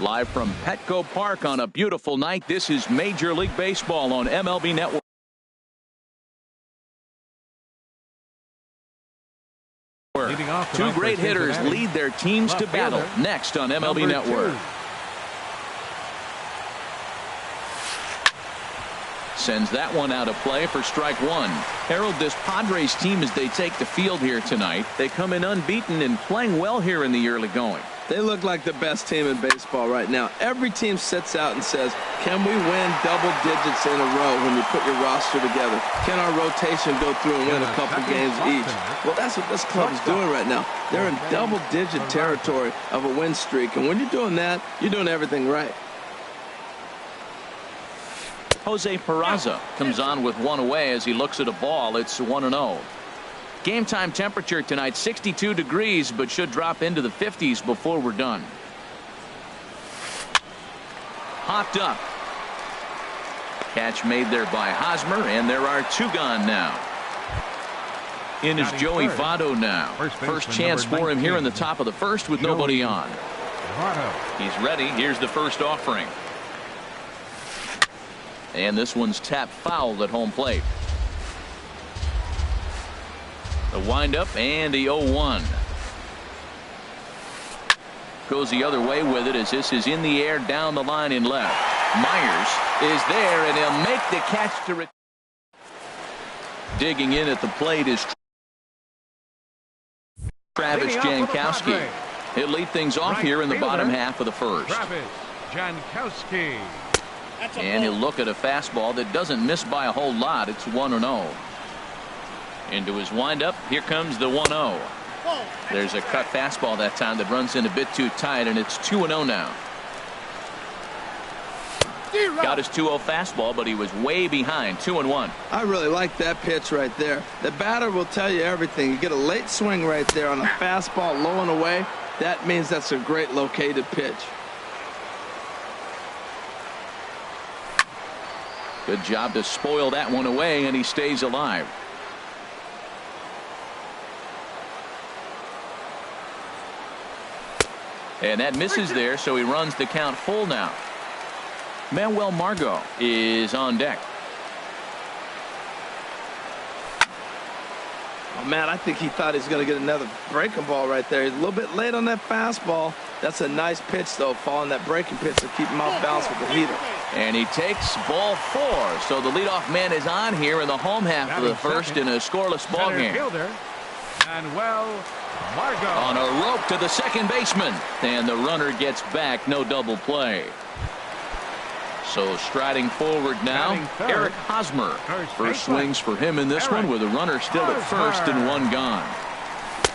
Live from Petco Park on a beautiful night, this is Major League Baseball on MLB Network. Two great hitters lead their teams to battle next on MLB Network. Sends that one out of play for strike one. Harold, this Padres team, as they take the field here tonight, they come in unbeaten and playing well here in the early going. They look like the best team in baseball right now. Every team sits out and says, can we win double digits in a row when you put your roster together? Can our rotation go through and win a couple games each? Well, that's what this club is doing right now. They're in double-digit territory of a win streak, and when you're doing that, you're doing everything right. Jose Peraza comes on with one away as he looks at a ball. It's 1-0. Game time temperature tonight 62 degrees, but should drop into the 50s before we're done. Hopped up. Catch made there by Hosmer, and there are two gone now. In is Joey Votto now. First chance for him here in the top of the first with nobody on. He's ready. Here's the first offering. And this one's tapped foul at home plate. The windup and the 0-1. Goes the other way with it as this is in the air down the line in left. Myers is there and he'll make the catch to digging in at the plate is Travis Jankowski. He'll lead things off here in the bottom half of the first. Travis Jankowski. And he'll look at a fastball that doesn't miss by a whole lot. It's 1-0. Into his windup. Here comes the 1-0. There's a cut fastball that time that runs in a bit too tight, and it's 2-0 now. Got his 2-0 fastball, but he was way behind. 2-1. I really like that pitch right there. The batter will tell you everything. You get a late swing right there on a fastball low and away. That means that's a great located pitch. Good job to spoil that one away, and he stays alive. And that misses there, so he runs the count full now. Manuel Margot is on deck. Oh, man, I think he thought he was going to get another breaking ball right there. He's a little bit late on that fastball. That's a nice pitch, though, following that breaking pitch to keep him off balance with the heater. And he takes ball 4. So the leadoff man is on here in the home half of the first in a scoreless ball game. Manuel Margot on a rope to the second baseman, and the runner gets back. No double play. So striding forward now, Eric Hosmer. First swings for him in this one with a runner still at first and one gone.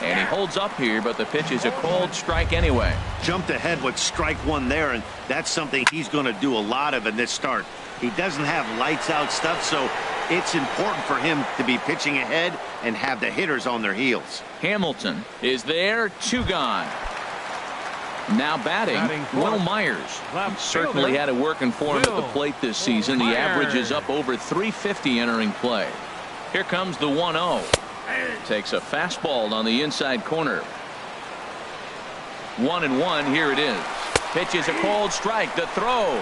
And he holds up here, but the pitch is a cold strike anyway. Jumped ahead with strike one there, and that's something he's going to do a lot of in this start. He doesn't have lights out stuff, so it's important for him to be pitching ahead and have the hitters on their heels. Hamilton is there, 2 gone. Now batting Will Myers. He certainly had it working for him at the plate this season. The average is up over 350 entering play. Here comes the 1-0. Takes a fastball on the inside corner. 1-1. Here it is. Pitch is a cold strike. The throw.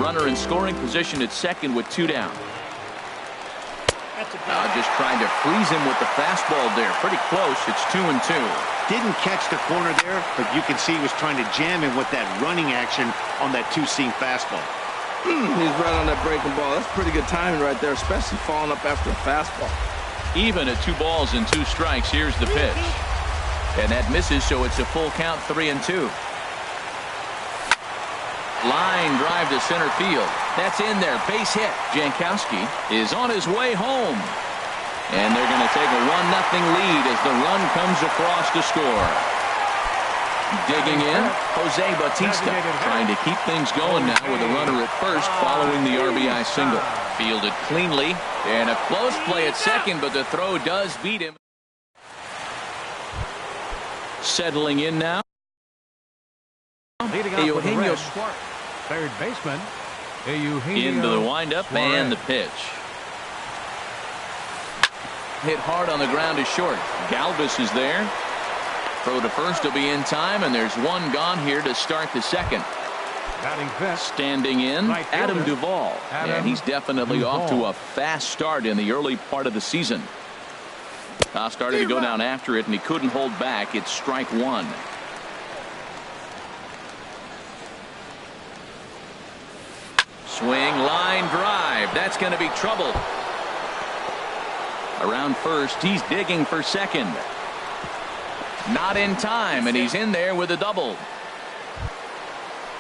Runner in scoring position at second with 2 down. Just trying to freeze him with the fastball there. Pretty close. It's 2-2. Didn't catch the corner there, but you can see he was trying to jam him with that running action on that 2-seam fastball. He's right on that breaking ball. That's pretty good timing right there, especially falling up after a fastball. Even at 2 balls and 2 strikes. Here's the pitch. And that misses, so it's a full count, 3-2. Line drive to center field. That's in there. Base hit. Jankowski is on his way home. And they're going to take a 1-0 lead as the run comes across to score. Digging in, Jose Bautista trying to keep things going now with a runner at first following the RBI single. Fielded cleanly, and a close play at second, but the throw does beat him. Settling in now. Eugenio Schwartz, third baseman. Into the windup and the pitch. Hit hard on the ground is short. Galvis is there. Throw to first will be in time, and there's 1 gone here to start the second. Standing in, Adam Duvall. And he's definitely off to a fast start in the early part of the season. Started to go down after it, and he couldn't hold back. It's strike 1. Swing, line drive. That's going to be trouble. Around first, he's digging for second. Not in time, and he's in there with a double.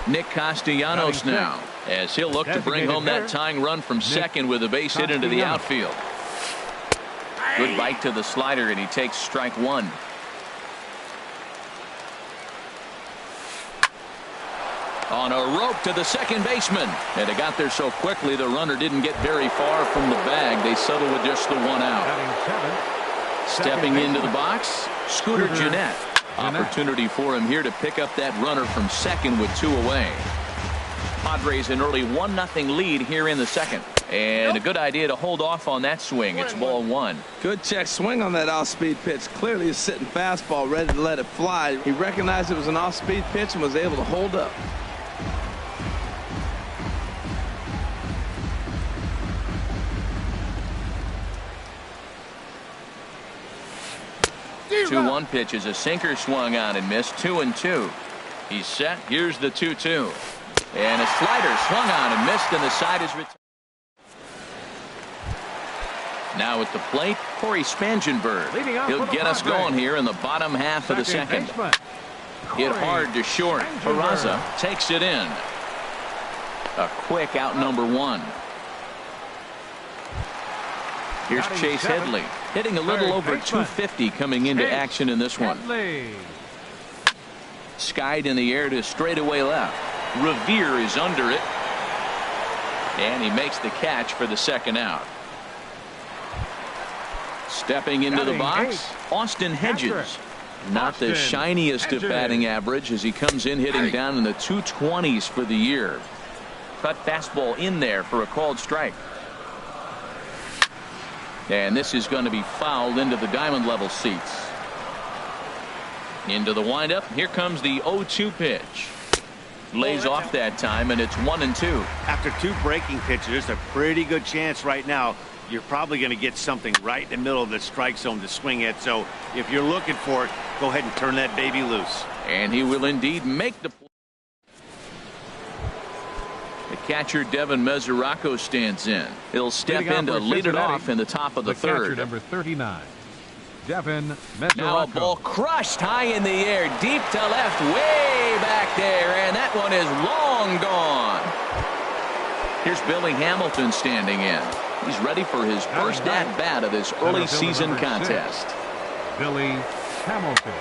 Nick Castellanos now, as he'll look to bring home that tying run from second with a base hit into the outfield. Good bite to the slider, and he takes strike 1. On a rope to the second baseman, and it got there so quickly the runner didn't get very far from the bag. They settle with just the 1 out. Stepping into the box, Scooter Gennett. Opportunity for him here to pick up that runner from second with 2 away. Padres an early 1-0 lead here in the second. And a good idea to hold off on that swing. It's ball one. Good check swing on that off-speed pitch. Clearly a sitting fastball ready to let it fly. He recognized it was an off-speed pitch and was able to hold up. 2-1 pitch is a sinker swung on and missed. 2-2. He's set. Here's the 2-2. And a slider swung on and missed, and the side is returned. Now at the plate, Corey Spangenberg. He'll get us going here in the bottom half of the second. Hit hard to short. Peraza takes it in. A quick out number one. Here's Chase Headley, hitting a little over 250 coming into action in this one. Skied in the air to straightaway left. Revere is under it. And he makes the catch for the second out. Stepping into the box, Austin Hedges. Not the shiniest of batting average as he comes in hitting down in the 220s for the year. Cut fastball in there for a called strike. And this is going to be fouled into the diamond level seats. Into the windup. Here comes the 0-2 pitch. Lays off that time, and it's 1-2. After two breaking pitches, a pretty good chance right now. You're probably going to get something right in the middle of the strike zone to swing at. So if you're looking for it, go ahead and turn that baby loose. And he will indeed make the play. The catcher Devin Mesoraco stands in. He'll step in to lead it off in the top of the third. Catcher number 39, Devin Mesoraco. Now a ball crushed high in the air, deep to left, way back there, and that one is long gone. Here's Billy Hamilton standing in. He's ready for his first at-bat of this early season contest. Billy Hamilton.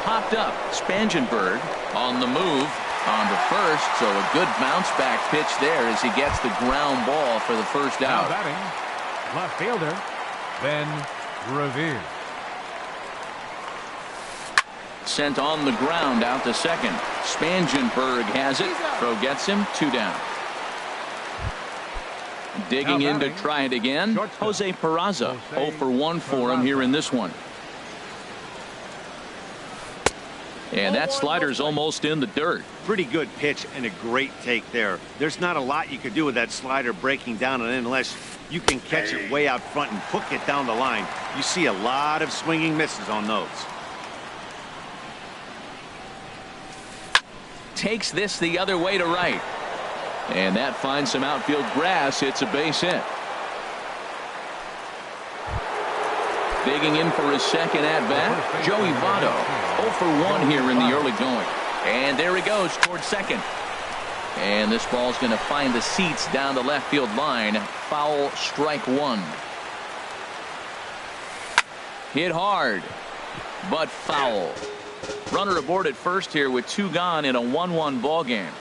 Popped up. Spangenberg on the move on the first, so a good bounce back pitch there as he gets the ground ball for the first out. Now batting, left fielder Ben Revere. Sent on the ground out to second. Spangenberg has it. Throw gets him. 2 down. Digging in to try it again. Jose Peraza. 0 for 1 for him here in this one. And that slider's almost in the dirt. Pretty good pitch and a great take there. There's not a lot you could do with that slider breaking down, and unless you can catch it way out front and hook it down the line, you see a lot of swinging misses on those. Takes this the other way to right. And that finds some outfield grass. It's a base hit. Digging in for his second at-bat, Joey Votto. 0 for 1 here in the early going. And there he goes towards second. And this ball's going to find the seats down the left field line. Foul, strike one. Hit hard, but foul. Runner aboard at first here with 2 gone in a 1-1 ball game.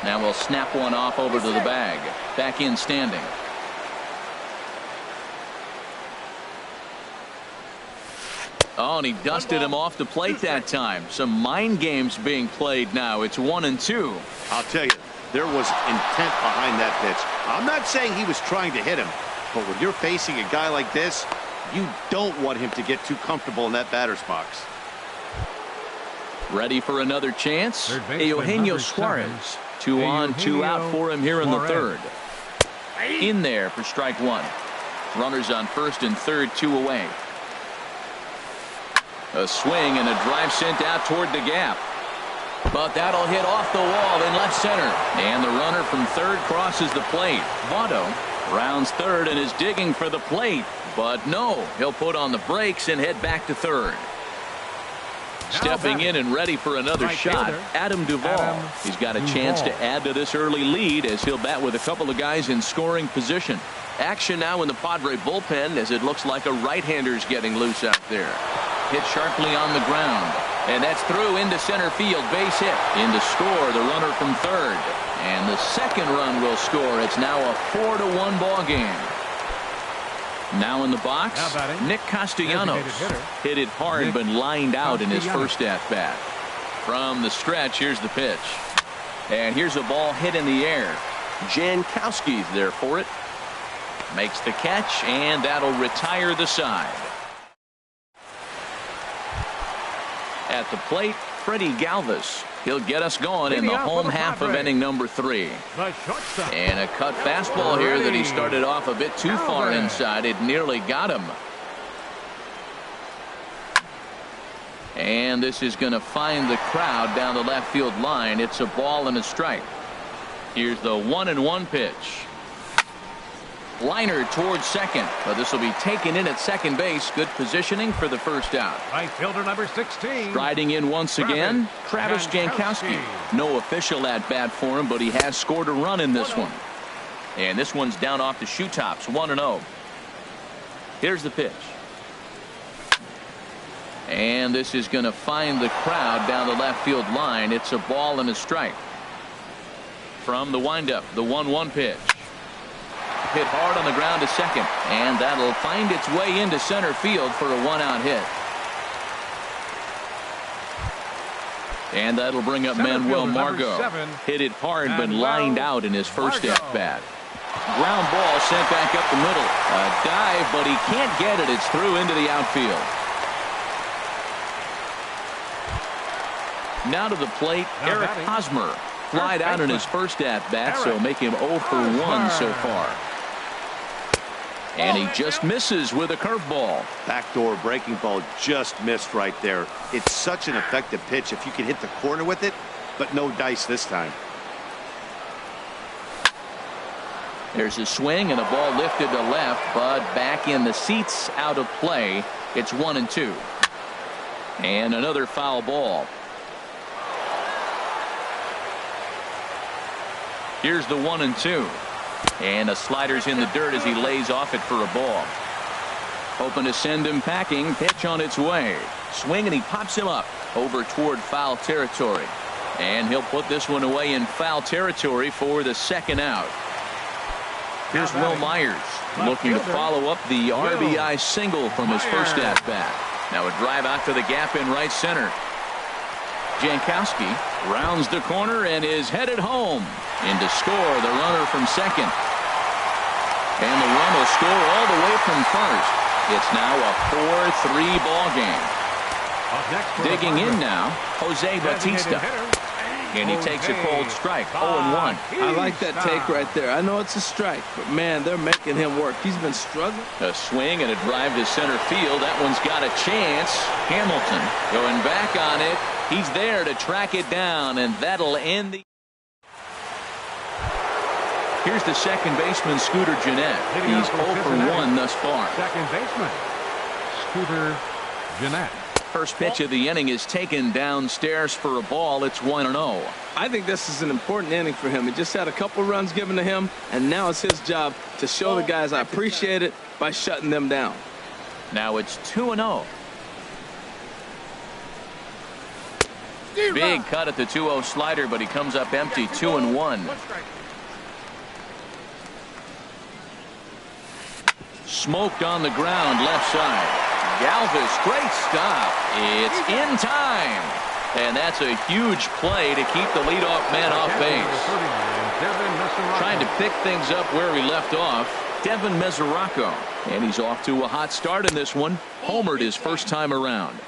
Now we'll snap one off over to the bag. Back in standing. Oh, and he dusted him off the plate that time. Some mind games being played now. It's 1-2. I'll tell you, there was intent behind that pitch. I'm not saying he was trying to hit him, but when you're facing a guy like this, you don't want him to get too comfortable in that batter's box. Ready for another chance. Eugenio Suarez. 2 on, 2 out for him here in the third. In there for strike one. Runners on first and third, 2 away. A swing and a drive sent out toward the gap. But that'll hit off the wall in left center. And the runner from third crosses the plate. Votto rounds third and is digging for the plate. But no, he'll put on the brakes and head back to third. Stepping in and ready for another shot, Adam Duvall. He's got a chance to add to this early lead as he'll bat with a couple of guys in scoring position. Action now in the Padre bullpen as it looks like a right-hander's getting loose out there. Hit sharply on the ground. And that's through into center field. Base hit. In to score the runner from third. And the second run will score. It's now a 4-1 ball game. Now in the box, Nick Castellanos. Hit it hard but lined out in his first at-bat. From the stretch, here's the pitch. And here's a ball hit in the air. Jankowski's there for it. Makes the catch, and that'll retire the side. At the plate, Freddie Galvis. He'll get us going in the home half of inning number 3. And a cut fastball here that he started off a bit too far inside. It nearly got him. And this is going to find the crowd down the left field line. It's a ball and a strike. Here's the 1-1 pitch. Liner towards second, but this will be taken in at second base. Good positioning for the first out. Right fielder number 16. Striding in once again, Travis Jankowski. No official at bat for him, but he has scored a run in this one. And this one's down off the shoe tops, 1-0. Here's the pitch. And this is going to find the crowd down the left field line. It's a ball and a strike. From the windup, the 1-1 pitch. Hit hard on the ground to second, and that'll find its way into center field for a 1-out hit. And that'll bring up Manuel Margot. Hit it hard, but lined out in his first at-bat. Ground ball sent back up the middle. A dive, but he can't get it. It's through into the outfield. Now to the plate, Eric Hosmer. Flied out in his first at-bat, so make him 0 for 1 so far. And he just misses with a curveball. Backdoor breaking ball just missed right there. It's such an effective pitch if you can hit the corner with it, but no dice this time. There's a swing and a ball lifted to left, but back in the seats, out of play. It's 1-2. And another foul ball. Here's the 1-2. And a slider's in the dirt as he lays off it for a ball. Hoping to send him packing. Pitch on its way. Swing, and he pops him up over toward foul territory. And he'll put this one away in foul territory for the second out. Here's Will Myers looking to follow up the RBI single from his first at-bat. Now a drive out to the gap in right center. Jankowski rounds the corner and is headed home. In to score the runner from second. And the run will score all the way from first. It's now a 4-3 ball game. Digging in now, Jose Bautista. And he takes a cold strike, 0-1. I like that take right there. I know it's a strike, but man, they're making him work. He's been struggling. A swing and a drive to center field. That one's got a chance. Hamilton going back on it. He's there to track it down, and that'll end the. Here's the second baseman, Scooter Gennett. He's 0 for 1 thus far. Second baseman, Scooter Gennett. First pitch of the inning is taken downstairs for a ball. It's 1-0. I think this is an important inning for him. He just had a couple runs given to him, and now it's his job to show the guys I appreciate it by shutting them down. Now it's 2-0. Big cut at the 2-0 slider, but he comes up empty. 2-1. Smoked on the ground left side. Galvis, great stop. It's in time. And that's a huge play to keep the leadoff man off base. Trying to pick things up where he left off, Devin Mesoraco. And he's off to a hot start in this one. Homered his first time around.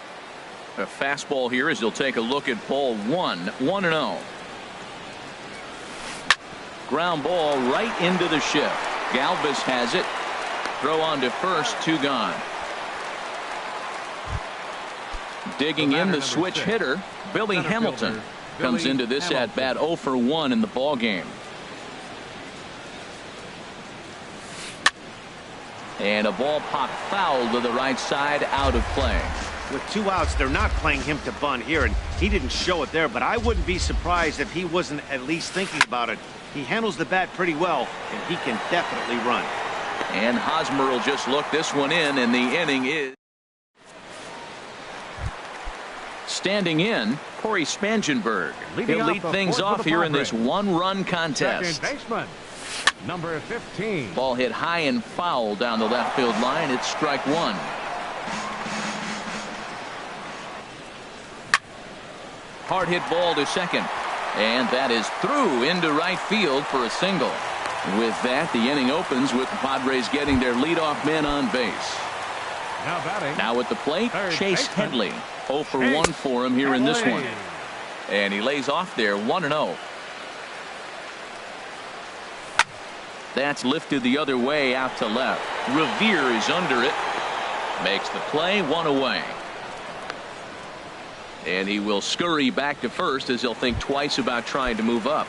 A fastball here as he'll take a look at ball 1-0. Ground ball right into the shift. Galvis has it. Throw on to first, 2 gone. Digging in the switch hitter, Billy Hamilton comes into this at bat 0 for 1 in the ball game. And a ball popped foul to the right side, out of play. With 2 outs, they're not playing him to bunt here, and he didn't show it there, but I wouldn't be surprised if he wasn't at least thinking about it. He handles the bat pretty well, and he can definitely run. And Hosmer will just look this one in, and the inning is. Standing in, Corey Spangenberg. He'll lead things off here in this 1-run contest. Second baseman, number 15. Ball hit high and foul down the left field line. It's strike 1. Hard hit ball to second. And that is through into right field for a single. With that, the inning opens with the Padres getting their leadoff man on base. Now batting. Now at the plate, Chase Headley. 0 for 1 for him here in this one. And he lays off there 1-0. That's lifted the other way out to left. Revere is under it. Makes the play, 1 away. And he will scurry back to first as he'll think twice about trying to move up.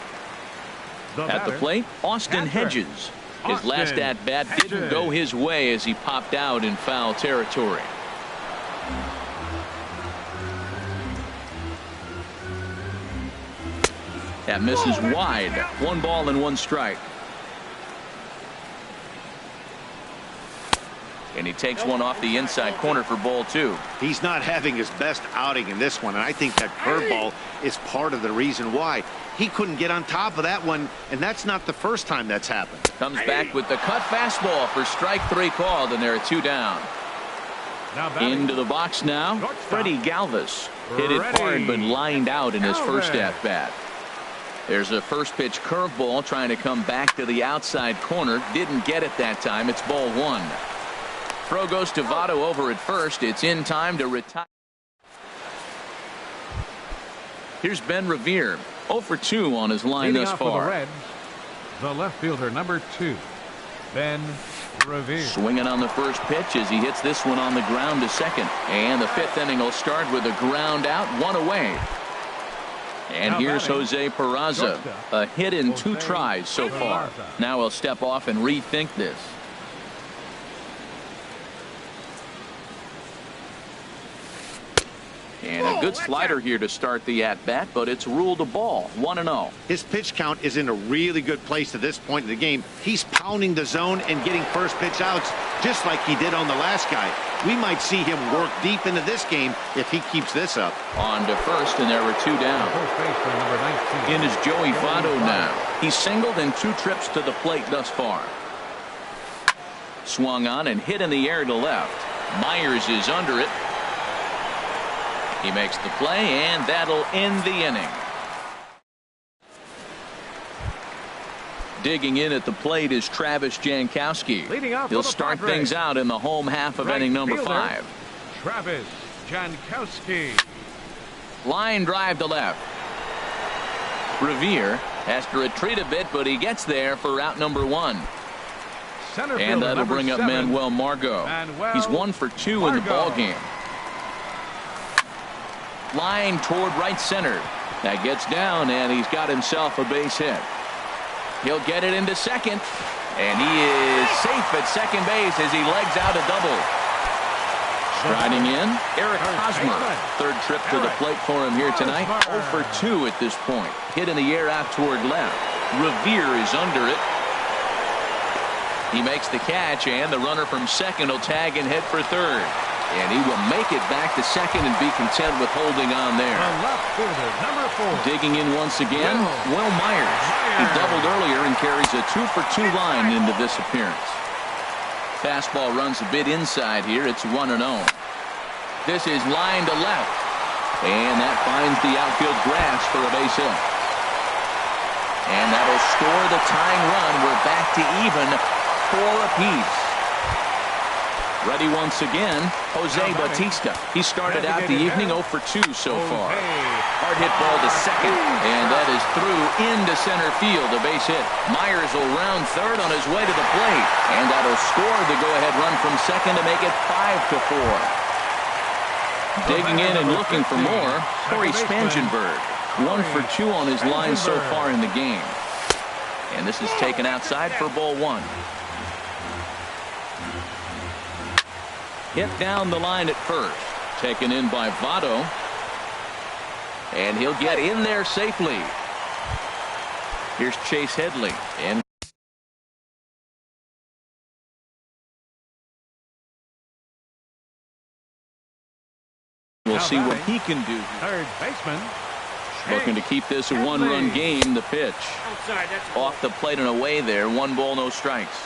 At the plate, Austin Hedges. His last at-bat didn't go his way as he popped out in foul territory. That misses wide. 1 ball and 1 strike. And he takes one off the inside corner for ball 2. He's not having his best outing in this one, and I think that curveball is part of the reason why. He couldn't get on top of that one, and that's not the first time that's happened. Comes back with the cut fastball for strike 3 called, and there are 2 down. Into the box now, Freddie Galvis. Hit it hard but lined out in his first at-bat. There's a first pitch curveball trying to come back to the outside corner. Didn't get it that time. It's ball 1. Throw goes to Votto over at first. It's in time to retire. Here's Ben Revere. 0 for 2 on his line thus far. The Reds, the left fielder, number 2, Ben Revere. Swinging on the first pitch as he hits this one on the ground to second. And the 5th inning will start with a ground out, 1 away. And here's Jose Peraza. A hit in 2 tries so far. Now he'll step off and rethink this. And a good slider here to start the at-bat, but it's ruled a ball, 1-0. His pitch count is in a really good place at this point in the game. He's pounding the zone and getting first pitch outs just like he did on the last guy. We might see him work deep into this game if he keeps this up. On to first, and there were 2 down. In is Joey Votto now. He's singled in 2 trips to the plate thus far. Swung on and hit in the air to left. Myers is under it. He makes the play, and that'll end the inning. Digging in at the plate is Travis Jankowski. He'll start things out in the home half of inning number 5. Travis Jankowski. Line drive to left. Revere has to retreat a bit, but he gets there for out number 1. And that'll bring up Manuel Margot. He's 1 for 2 in the ballgame. Line toward right center. That gets down, and he's got himself a base hit. He'll get it into second, and he is safe at second base as he legs out a double. Striding in, Eric Hosmer. 3rd trip to the plate for him here tonight. 0 for 2 at this point. Hit in the air out toward left. Revere is under it. He makes the catch, and the runner from second will tag and head for third. And he will make it back to second and be content with holding on there. The left fielder, number 4. Digging in once again, Will Myers. He doubled earlier and carries a 2 for 2 line into this appearance. Fastball runs a bit inside here. It's 1-0. This is line to left. And that finds the outfield grass for a base hit. And that'll score the tying run. We're back to even, 4 apiece. Ready once again, Jose Bautista. He started out the evening 0 for 2 so far. Hard hit ball to second, and that is through into center field, a base hit. Myers will round third on his way to the plate, and that'll score the go-ahead run from second to make it 5-4. Digging in and looking for more, Corey Spangenberg. 1 for 2 on his line so far in the game. And this is taken outside for ball 1. Hit down the line at first. Taken in by Votto. And he'll get in there safely. Here's Chase Headley. And we'll see what he can do. 3rd baseman. Looking to keep this a 1-run game. The pitch. Off the plate and away there. 1 ball, no strikes.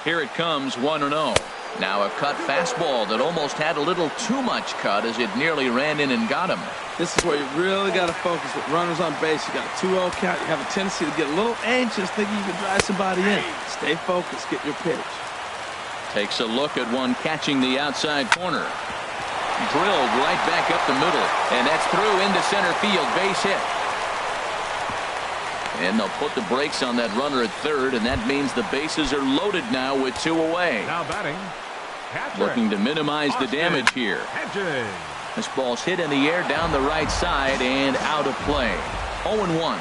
Here it comes, 1-0. Now a cut fastball that almost had a little too much cut as it nearly ran in and got him. This is where you really got to focus with runners on base. You got a 2-0 count. You have a tendency to get a little anxious thinking you can drive somebody in. Stay focused. Get your pitch. Takes a look at one catching the outside corner. Drilled right back up the middle. And that's through into center field. Base hit. And they'll put the brakes on that runner at third, and that means the bases are loaded now with 2 away. Now batting. Catcher. Looking to minimize the damage here. Hedges. This ball's hit in the air down the right side and out of play. 0-1.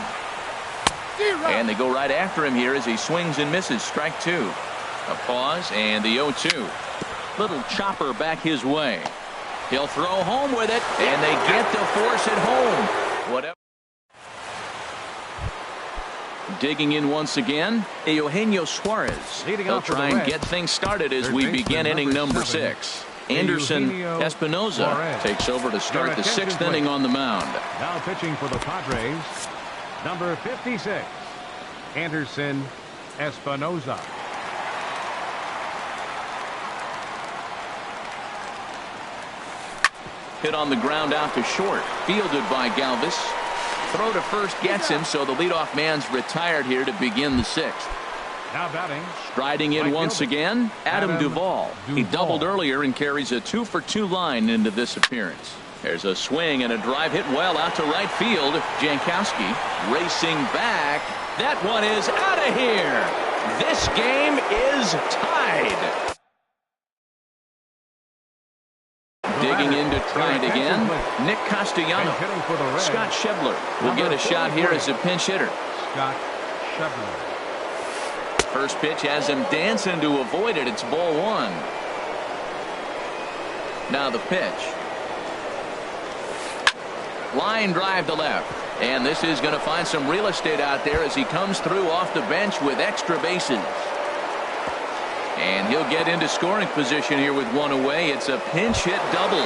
And they go right after him here as he swings and misses. Strike 2. A pause and the 0-2. Little chopper back his way. He'll throw home with it, and they get the force at home. Whatever. Digging in once again, Eugenio Suarez. They'll try and get things started as we begin inning number 6. Anderson Espinoza takes over to start the 6th inning on the mound. Now pitching for the Padres, number 56, Anderson Espinoza. Hit on the ground out to short. Fielded by Galvis. Throw to first gets him, so the leadoff man's retired here to begin the 6th. Now batting. Striding in once again, Adam Duvall. He doubled earlier and carries a 2-for-2 line into this appearance. There's a swing and a drive hit well out to right field. Jankowski racing back. That one is out of here. This game is tied. Digging in to try it again. Nick Castellano. Scott Schebler will get a shot here as a pinch hitter. Scott Schebler. First pitch has him dancing to avoid it. It's ball 1. Now the pitch. Line drive to left. And this is going to find some real estate out there as he comes through off the bench with extra bases. And he'll get into scoring position here with 1 away. It's a pinch hit double.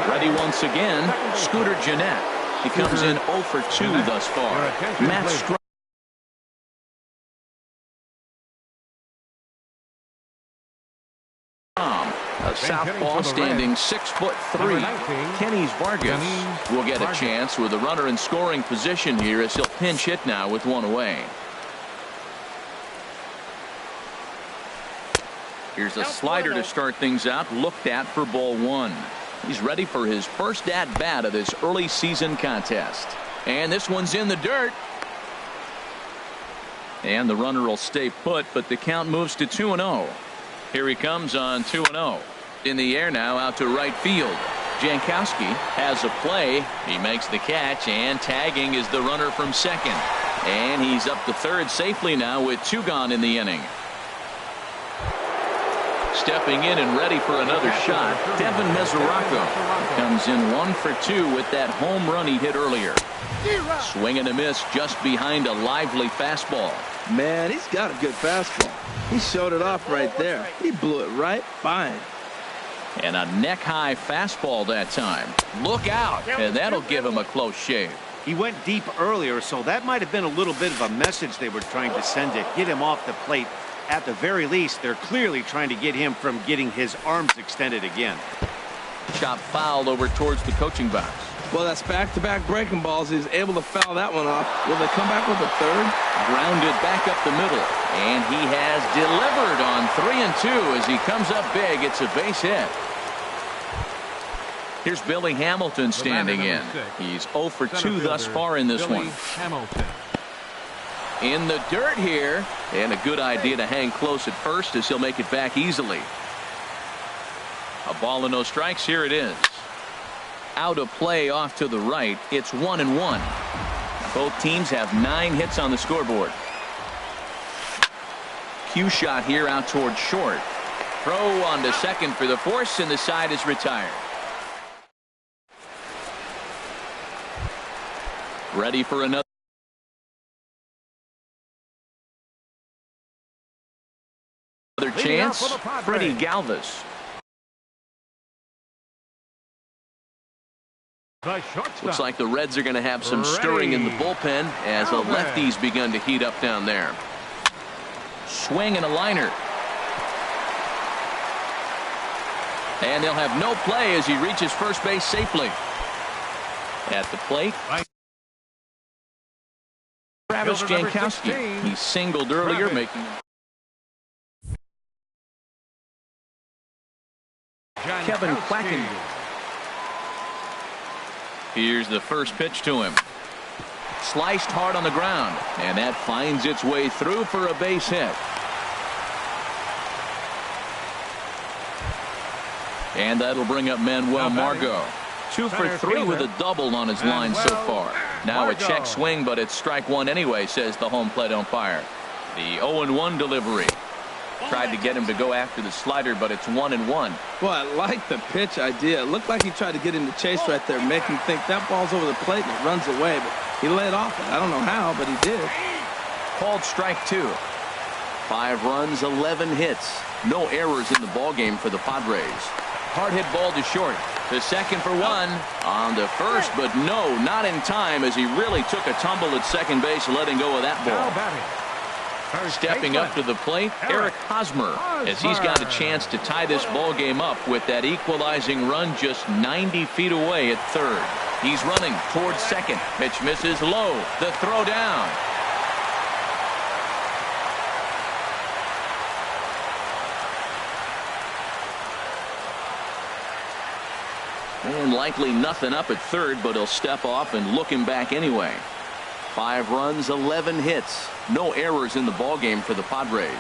Ready once again, Scooter Gennett. He comes in 0 for 2 thus far. Matt Strom. A southpaw standing 6'3". Kenny Vargas will get a chance with a runner in scoring position here as he'll pinch hit now with 1 away. Here's a slider to start things out, looked at for ball 1. He's ready for his first at-bat of this early season contest. And this one's in the dirt. And the runner will stay put, but the count moves to 2-0. Here he comes on 2-0. In the air now out to right field. Jankowski has a play. He makes the catch, and tagging is the runner from second. And he's up to third safely now with 2 gone in the inning. Stepping in and ready for another shot, Devin Mesoraco comes in 1 for 2 with that home run he hit earlier. Swing and a miss just behind a lively fastball. Man, he's got a good fastball. He showed it off right there. He blew it right by him. And a neck-high fastball that time. Look out, and that'll give him a close shave. He went deep earlier, so that might have been a little bit of a message they were trying to send to get him off the plate. At the very least, they're clearly trying to get him from getting his arms extended again. Chop fouled over towards the coaching box. Well, that's back-to-back breaking balls. He's able to foul that one off. Will they come back with a third? Grounded back up the middle. And he has delivered on 3 and 2 as he comes up big. It's a base hit. Here's Billy Hamilton standing in. He's 0 for 2 thus far in this one. Hamilton. In the dirt here, and a good idea to hang close at first as he'll make it back easily. A ball and no strikes. Here it is. Out of play off to the right. It's 1-1. Both teams have 9 hits on the scoreboard. Cue shot here out toward short. Throw on to second for the force, and the side is retired. Ready for another chance. Freddie Galvis. Looks like the Reds are going to have some stirring in the bullpen as the lefties begun to heat up down there. Swing and a liner. And they'll have no play as he reaches first base safely. At the plate, Travis Jankowski. He singled earlier, making Kevin Quacken. Here's the first pitch to him. Sliced hard on the ground, and that finds its way through for a base hit. And that'll bring up Manuel Margot. 2 for 3 with a double on his line so far. Now a check swing, but it's strike one anyway, says the home plate umpire. The 0-1 delivery. Tried to get him to go after the slider, but it's 1-1. Well, I like the pitch idea. It looked like he tried to get him to chase right there, make him think that ball's over the plate and it runs away, but he laid off it. I don't know how, but he did. Called strike 2. 5 runs, 11 hits. No errors in the ballgame for the Padres. Hard hit ball to short. To second for 1. On to first, but no, not in time as he really took a tumble at second base, letting go of that ball. Stepping up to the plate, Eric Hosmer, as he's got a chance to tie this ball game up with that equalizing run just 90 feet away at third. He's running towards second. Pitch misses low. The throw down. And likely nothing up at third, but he'll step off and look him back anyway. 5 runs, 11 hits. No errors in the ballgame for the Padres.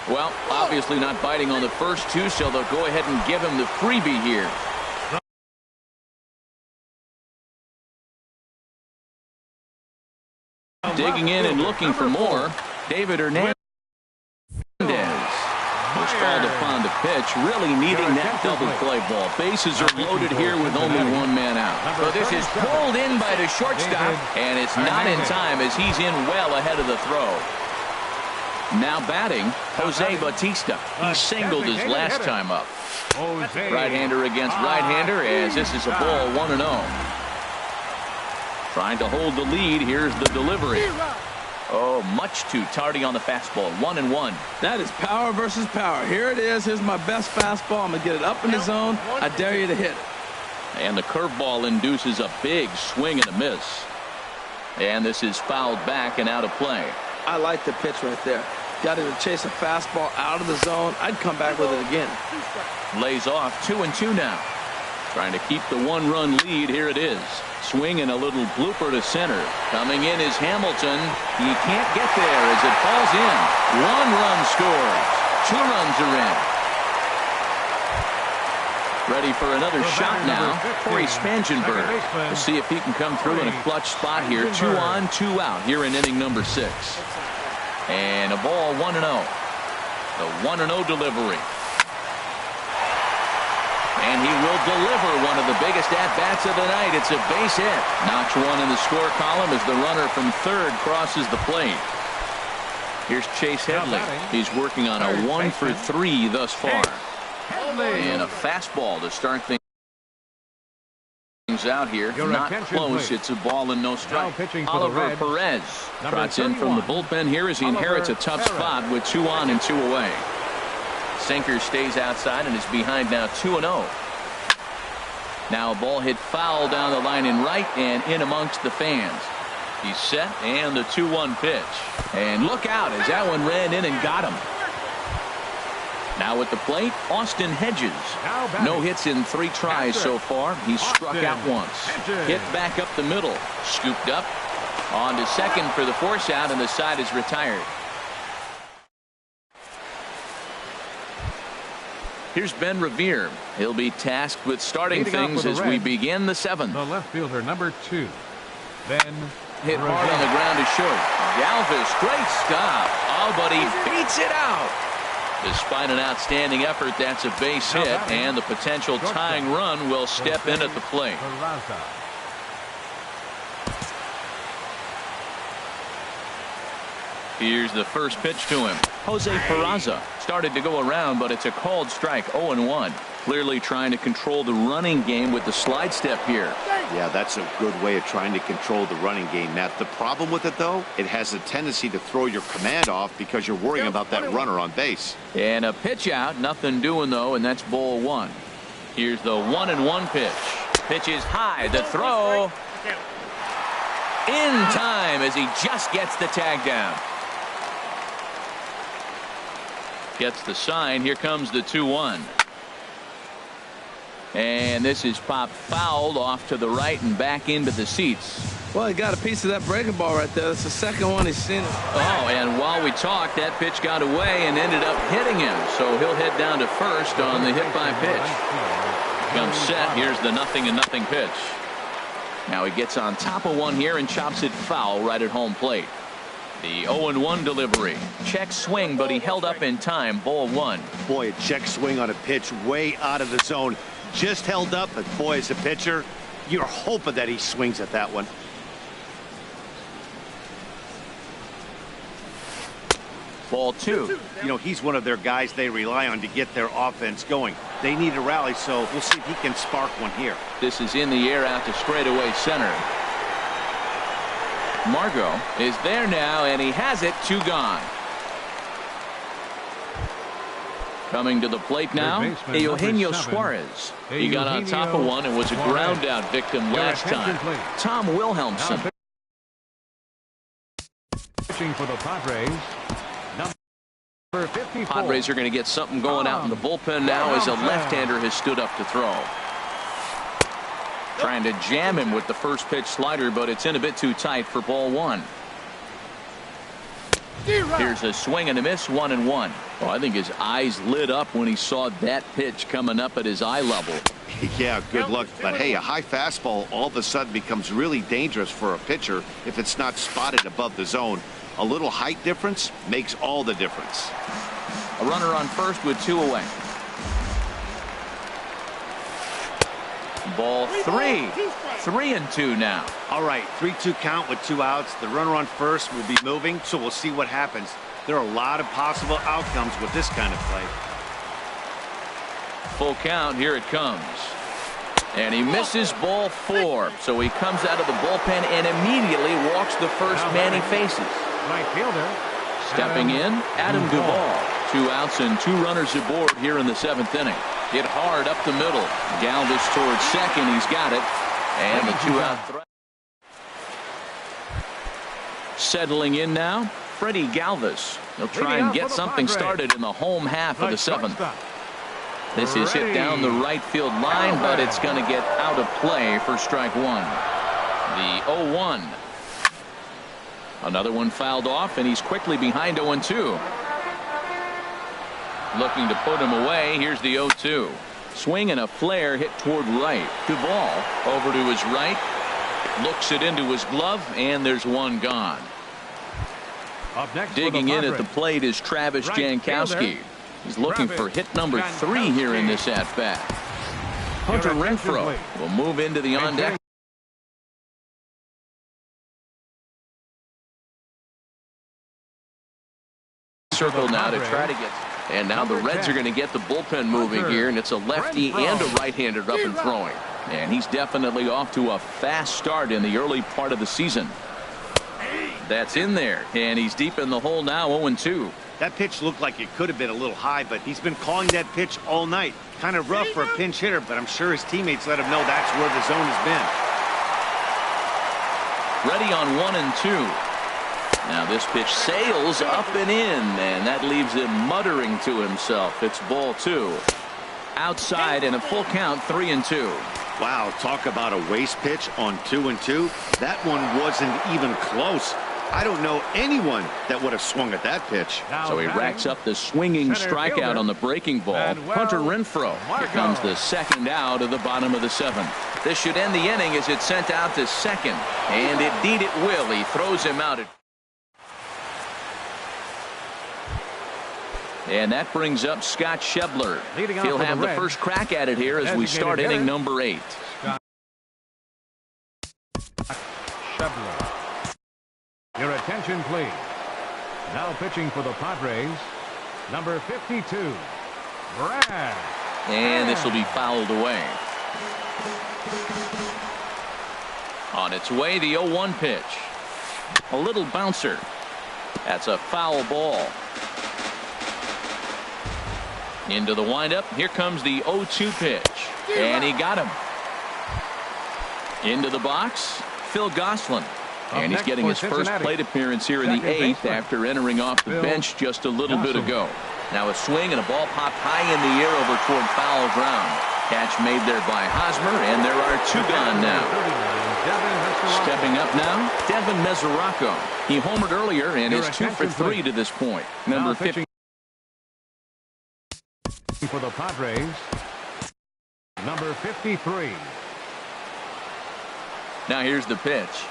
Well, obviously not biting on the first 2, so they'll go ahead and give him the freebie here. Digging in and looking for more, David Hernandez was called upon to pitch, really needing that double play ball. Bases are loaded here with only 1 man out. So this is pulled in by the shortstop, and it's not in time as he's in well ahead of the throw. Now batting, Jose Bautista. He singled his last time up. Right-hander against right-hander as this is a ball 1-0. Trying to hold the lead. Here's the delivery. Oh, much too tardy on the fastball. 1-1. That is power versus power. Here it is. Here's my best fastball. I'm going to get it up in the zone. I dare you to hit it. And the curveball induces a big swing and a miss. And this is fouled back and out of play. I like the pitch right there. Got him to chase a fastball out of the zone. I'd come back with it again. Lays off 2-2 now. Trying to keep the 1-run lead. Here it is. Swing and a little blooper to center. Coming in is Hamilton. He can't get there as it falls in. 1 run scores. 2 runs are in. Ready for another shot now. Corey Spangenberg. We'll see if he can come through in a clutch spot here. 2 on, 2 out here in inning number 6. And a ball 1-0. The 1-0 delivery. And he will deliver one of the biggest at-bats of the night. It's a base hit. Notch 1 in the score column as the runner from third crosses the plate. Here's Chase Headley. He's working on a 1 for 3 thus far. And a fastball to start things out here. Not close. It's a ball and no strike. Oliver Perez trots in from the bullpen here as he inherits a tough spot with 2 on and 2 away. Sinker stays outside and is behind now 2-0. Now a ball hit foul down the line in right and in amongst the fans. He's set and the 2-1 pitch. And look out as that one ran in and got him. Now at the plate, Austin Hedges. No hits in 3 tries so far. He's struck out once. Hit back up the middle. Scooped up. On to second for the force out, and the side is retired. Here's Ben Revere. He'll be tasked with starting things as we begin the 7th. The left fielder, number 2, Ben Hit hard on the ground to short. Galvis, great stop. Oh, but he beats it out. Despite an outstanding effort, that's a base hit, and the potential tying run will step in at the plate. Here's the first pitch to him. Jose Peraza started to go around, but it's a called strike. 0-1. Clearly trying to control the running game with the slide step here. Yeah, that's a good way of trying to control the running game, Matt. The problem with it, though, it has a tendency to throw your command off because you're worrying about that runner on base. And a pitch out, nothing doing though, and that's ball one. Here's the 1-1 pitch. Pitch is high, the throw in time as he just gets the tag down. Gets the sign. Here comes the 2-1. And this is popped fouled off to the right and back into the seats. Well, he got a piece of that breaking ball right there. That's the second one he's seen it. Oh, and while we talked, that pitch got away and ended up hitting him. So he'll head down to first on the hit by pitch. Comes set. Here's the 0-0 pitch. Now he gets on top of one here and chops it foul right at home plate. The 0-1 delivery. Check swing, but he held up in time. Ball one. Boy, a check swing on a pitch way out of the zone. Just held up, but boy, as a pitcher, you're hoping that he swings at that one. Ball two. You know, he's one of their guys they rely on to get their offense going. They need a rally, so we'll see if he can spark one here. This is in the air out to straightaway center. Margot is there now, and he has it. 2 gone. Coming to the plate now, Eugenio Suarez. He got on top of one and was a ground out victim last time. Tom Wilhelmsen. Pitching for the Padres. Number 54. Padres are going to get something going out in the bullpen now as a left-hander has stood up to throw. Trying to jam him with the first pitch slider, but it's in a bit too tight for ball one. Here's a swing and a miss. 1-1. Oh, I think his eyes lit up when he saw that pitch coming up at his eye level. Yeah, good luck. But hey, a high fastball all of a sudden becomes really dangerous for a pitcher if it's not spotted above the zone. A little height difference makes all the difference. A runner on first with 2 away. Ball 3. 3-2 now. All right, 3-2 count with 2 outs. The runner on first will be moving, so we'll see what happens. There are a lot of possible outcomes with this kind of play. Full count. Here it comes. And he misses ball 4. So he comes out of the bullpen and immediately walks the first man he faces. Right fielder. Stepping in, Adam Duvall. 2 outs and 2 runners aboard here in the 7th inning. Hit hard up the middle. Galvis towards second. He's got it. And the 2-out throw. Settling in now, Freddie Galvis. He'll try and get something started in the home half of the 7th. This is hit down the right field line, but it's going to get out of play for strike 1. The 0-1. Another one fouled off, and he's quickly behind 0-2. Looking to put him away. Here's the 0-2. Swing and a flare hit toward right. Duvall over to his right. Looks it into his glove, and there's one gone. Up next digging in at the plate is Travis Jankowski. He's looking for hit number 3 here in this at-bat. Hunter Renfroe will move into the on-deck. Circle now to try to get. And now the Reds are going to get the bullpen moving here, and it's a lefty and a right-hander up and throwing. And he's definitely off to a fast start in the early part of the season. That's in there, and he's deep in the hole now. 0-2. That pitch looked like it could have been a little high, but he's been calling that pitch all night. Kind of rough for a pinch hitter, but I'm sure his teammates let him know that's where the zone has been. Ready on 1 and 2. Now this pitch sails up and in, and that leaves him muttering to himself. It's ball 2. Outside and a full count. 3-2. Wow, talk about a waste pitch on 2-2. That one wasn't even close. I don't know anyone that would have swung at that pitch. So he racks up the swinging strikeout on the breaking ball. Hunter Renfroe. Here comes the second out of the bottom of the 7th. This should end the inning as it's sent out to second. And indeed it will. He throws him out. And that brings up Scott Schebler. He'll have the first crack at it here as we start inning number 8. Schebler. Your attention, please. Now pitching for the Padres, number 52, Brad. and this will be fouled away. On its way, the 0-1 pitch. A little bouncer. That's a foul ball. Into the windup. Here comes the 0-2 pitch. And he got him. Into the box, Phil Gosselin. And he's getting his first plate appearance here in the 8th after entering off the bench just a little bit ago. Now a swing and a ball popped high in the air over toward foul ground. Catch made there by Hosmer, and there are 2 gone now. Stepping up now, Devin Mesoraco. He homered earlier and is 2 for 3 to this point. Number 50. For the Padres, number 53. Now here's the pitch.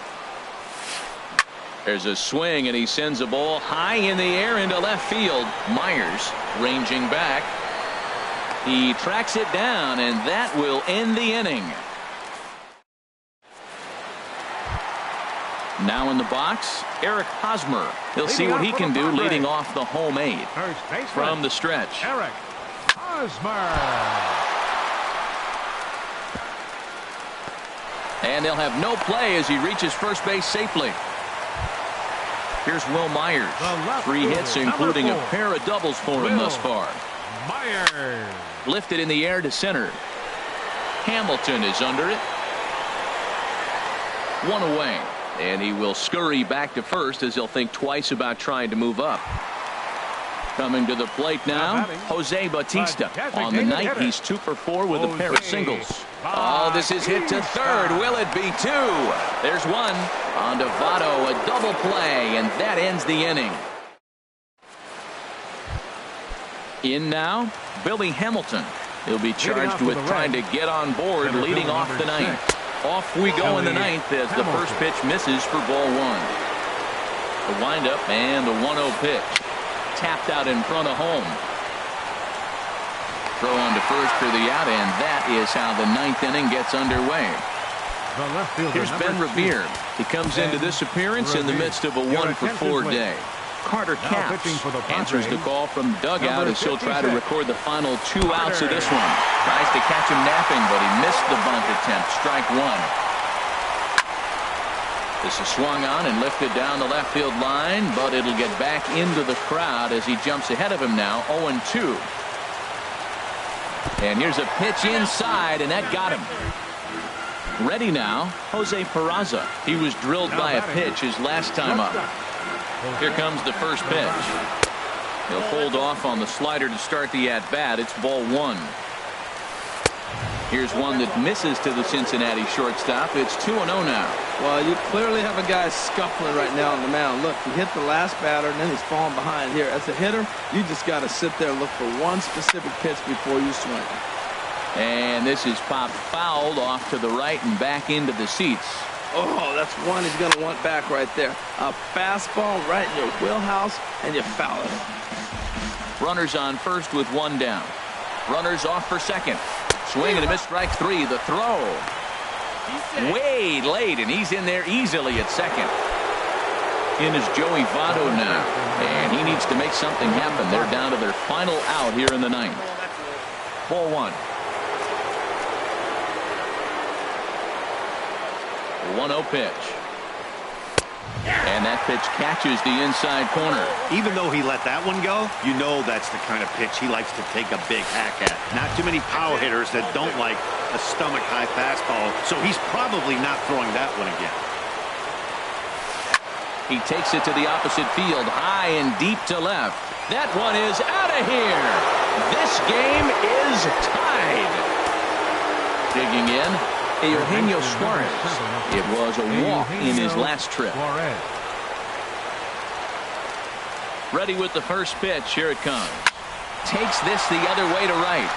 There's a swing, and he sends a ball high in the air into left field. Myers ranging back. He tracks it down, and that will end the inning. Now in the box, Eric Hosmer. He'll see what he can do leading off the home 8th. From the stretch. Eric Hosmer. And they'll have no play as he reaches first base safely. Here's Will Myers. 3 hits, including a pair of doubles for him thus far. Myers. Lifted in the air to center. Hamilton is under it. 1 away. And he will scurry back to first as he'll think twice about trying to move up. Coming to the plate now, Jose Bautista. On the night, he's 2 for 4 with a pair of singles. Oh, this is hit to third. Will it be 2? There's 1. On to Votto, a double play, and that ends the inning. In now, Billy Hamilton. He'll be charged with trying to get on board leading off the 9th. Off we go in the 9th as the first pitch misses for ball 1. The windup and the 1-0 pitch. Tapped out in front of home. Throw on to first for the out, and that is how the 9th inning gets underway. Here's Ben Revere. He comes into this appearance in the midst of a 1 for 4 day. Carter Capps answers the call from the dugout as he'll try to record the final 2 outs of this one. Tries to catch him napping, but he missed the bunt attempt. Strike 1. This is swung on and lifted down the left field line, but it'll get back into the crowd as he jumps ahead of him now, 0-2. And here's a pitch inside, and that got him. Ready now, Jose Peraza. He was drilled by a pitch his last time up. Here comes the first pitch. He'll hold off on the slider to start the at-bat. It's ball 1. Here's one that misses to the Cincinnati shortstop. It's 2-0 now. Well, you clearly have a guy scuffling right now on the mound. Look, he hit the last batter, and then he's falling behind here. As a hitter, you just got to sit there and look for one specific pitch before you swing. And this is popped fouled off to the right and back into the seats. Oh, that's one he's going to want back right there. A fastball right in your wheelhouse, and you foul it. Runners on first with 1 down. Runners off for second. Swing and a miss, strike 3. The throw. Way late, and he's in there easily at second. In is Joey Votto now, and he needs to make something happen. They're down to their final out here in the 9th. Ball 1. 1-0 pitch. And that pitch catches the inside corner. Even though he let that one go, you know that's the kind of pitch he likes to take a big hack at. Not too many power hitters that don't like a stomach-high fastball, so he's probably not throwing that one again. He takes it to the opposite field, high and deep to left. That one is out of here. This game is tied. Digging in, Eugenio Suarez. It was a walk in his last trip. Ready with the first pitch. Here it comes. Takes this the other way to right.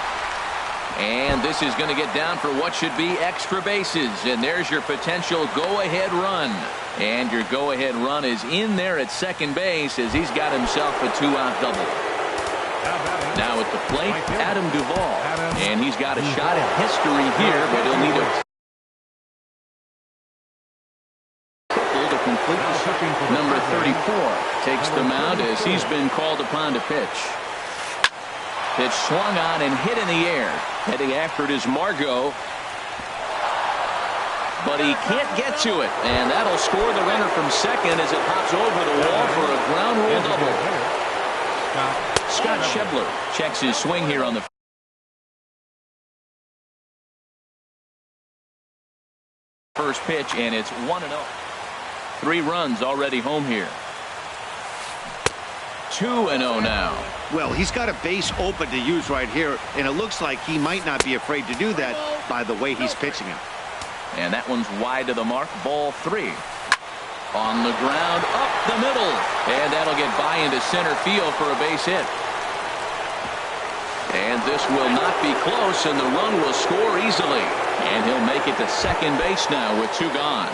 And this is going to get down for what should be extra bases. And there's your potential go-ahead run. And your go-ahead run is in there at second base as he's got himself a 2-out double. Now at the plate, Adam Duvall. And he's got a shot at history here, but he'll need a to complete the shipping. Number 34 takes the mound as he's been called upon to pitch. Pitch swung on and hit in the air. Heading after it is Margot. But he can't get to it. And that'll score the runner from second as it hops over the wall for a ground rule double. Scott Schebler checks his swing here on the first pitch, and it's 1-0. 3 runs already home here. 2-0 now. Well, he's got a base open to use right here, and it looks like he might not be afraid to do that by the way he's pitching it. And that one's wide to the mark. Ball 3. On the ground, up the middle. And that'll get by into center field for a base hit. And this will not be close, and the run will score easily. And he'll make it to second base now with 2 gone.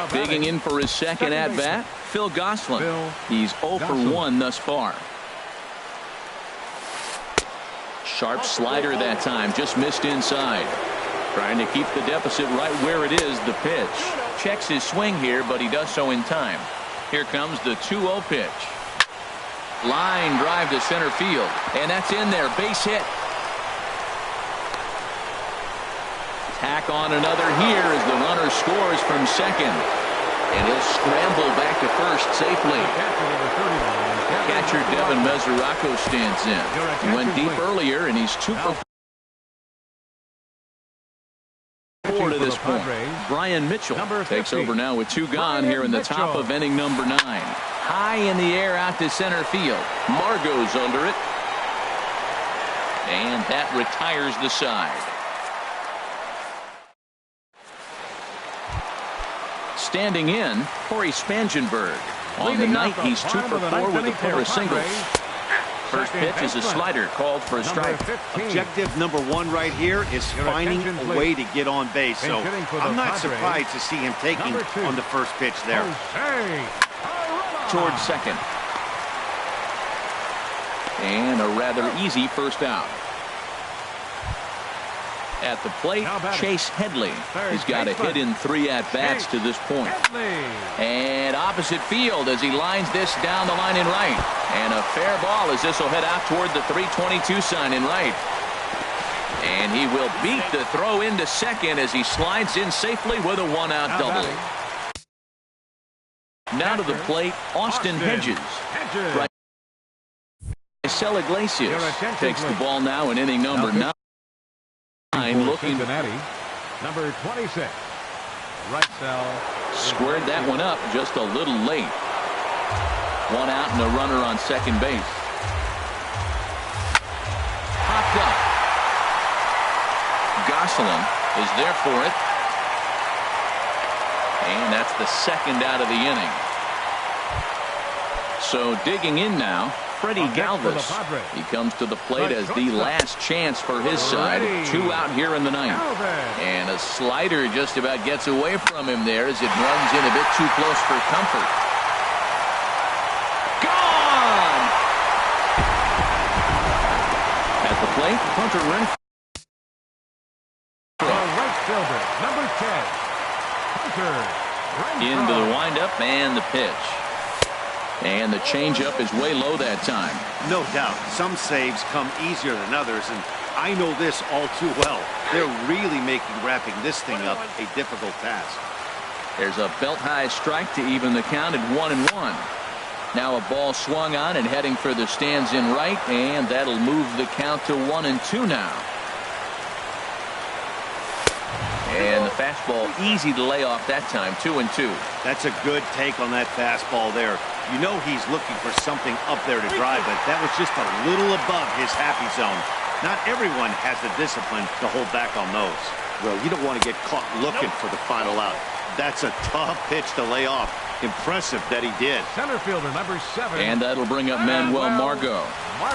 Digging in for his second at-bat, Phil Gosselin. He's 0 for 1 thus far. Sharp slider that time, just missed inside. Trying to keep the deficit right where it is. The pitch. Checks his swing here, but he does so in time. Here comes the 2-0 pitch. Line drive to center field. And that's in there. Base hit. Tack on another here as the runner scores from second. And he'll scramble back to first safely. Catcher Devin Mesoraco stands in. He went deep earlier, and he's 2 for 4 to this point. Brian Mitchell takes over now with 2 gone here in the top of inning number 9. High in the air out to center field. Margot's under it. And that retires the side. Standing in, Corey Spangenberg. On the night, he's 2 for 4 with a pair of singles. First pitch is a slider called for a strike. Objective number 1 right here is finding a way to get on base. So I'm not surprised to see him taking on the first pitch there. Towards second. And a rather easy first out. At the plate, Chase Headley. He's got a hit in 3 at-bats to this point. And opposite field as he lines this down the line in right. And a fair ball as this will head out toward the 322 sign in right. And he will beat the throw into second as he slides in safely with a 1-out double. Now to the plate, Austin Hedges. Marcel Iglesias takes the ball now in inning number 9. Looking number 26. Right cell. Squared that one up just a little late. 1 out and a runner on second base. Popped up. Gosselin is there for it. And that's the second out of the inning. So digging in now, Freddie Galvis. He comes to the plate as the last chance for his side. 2 out here in the 9th. And a slider just about gets away from him there as it runs in a bit too close for comfort. Gone! At the plate, Hunter Renfroe. Right fielder, number 10. Hunter Renfroe. Into the windup and the pitch. And the changeup is way low that time. No doubt. Some saves come easier than others, and I know this all too well. They're really making wrapping this thing up a difficult task. There's a belt-high strike to even the count at 1-1. Now a ball swung on and heading for the stands in right, and that'll move the count to 1-2 now. And the fastball easy to lay off that time, 2-2. That's a good take on that fastball there. You know he's looking for something up there to drive, but that was just a little above his happy zone. Not everyone has the discipline to hold back on those. Well, you don't want to get caught looking for the final out. That's a tough pitch to lay off. Impressive that he did. Center fielder number 7. And that'll bring up Manuel Margot.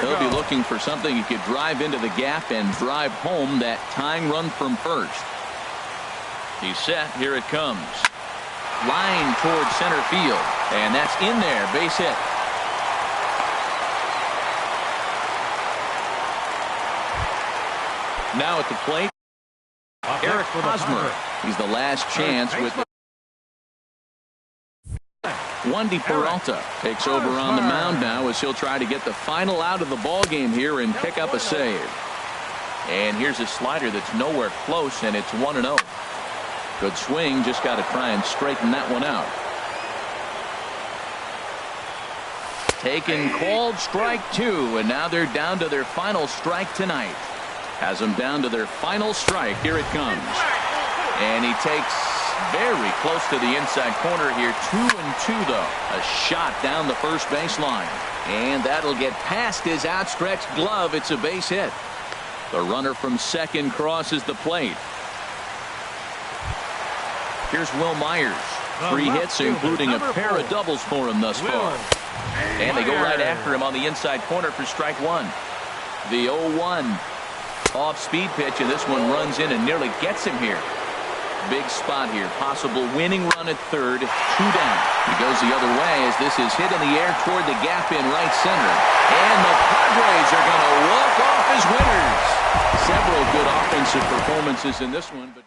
He'll be looking for something he could drive into the gap and drive home that tying run from first. He's set. Here it comes. Line towards center field. And that's in there. Base hit. Now at the plate, Eric Hosmer. He's the last chance with Wendy Peralta takes over on the mound now as he'll try to get the final out of the ball game here and pick up a save. And here's a slider that's nowhere close, and it's 1-0. Good swing, just got to try and straighten that one out. Taken, called strike 2, and now they're down to their final strike tonight. Has them down to their final strike. Here it comes. And he takes very close to the inside corner here. 2-2 though. A shot down the first baseline. And that'll get past his outstretched glove. It's a base hit. The runner from second crosses the plate. Here's Will Myers. 3 hits, including a pair of doubles for him thus far. And they go right after him on the inside corner for strike 1. The 0-1 off-speed pitch, and this one runs in and nearly gets him here. Big spot here. Possible winning run at third. 2 down. He goes the other way as this is hit in the air toward the gap in right center. And the Padres are going to walk off as winners. Several good offensive performances in this one, but